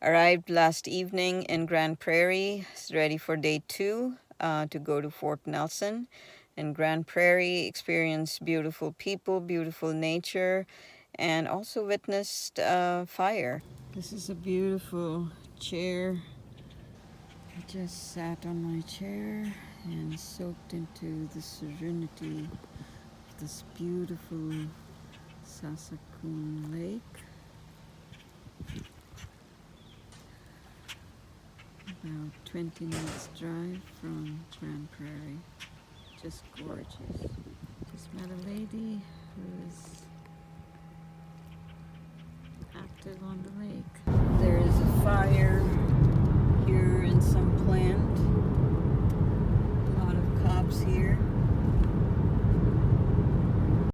Arrived last evening in Grane Prairie, ready for day 2 to go to Fort Nelson. In Grane Prairie, experienced beautiful people, beautiful nature, and also witnessed fire. This is a beautiful chair. I just sat on my chair and soaked into the serenity of this beautiful Saskatoon lake. About 20 minutes drive from Grane Prairie. Just gorgeous. Just met a lady who is active on the lake.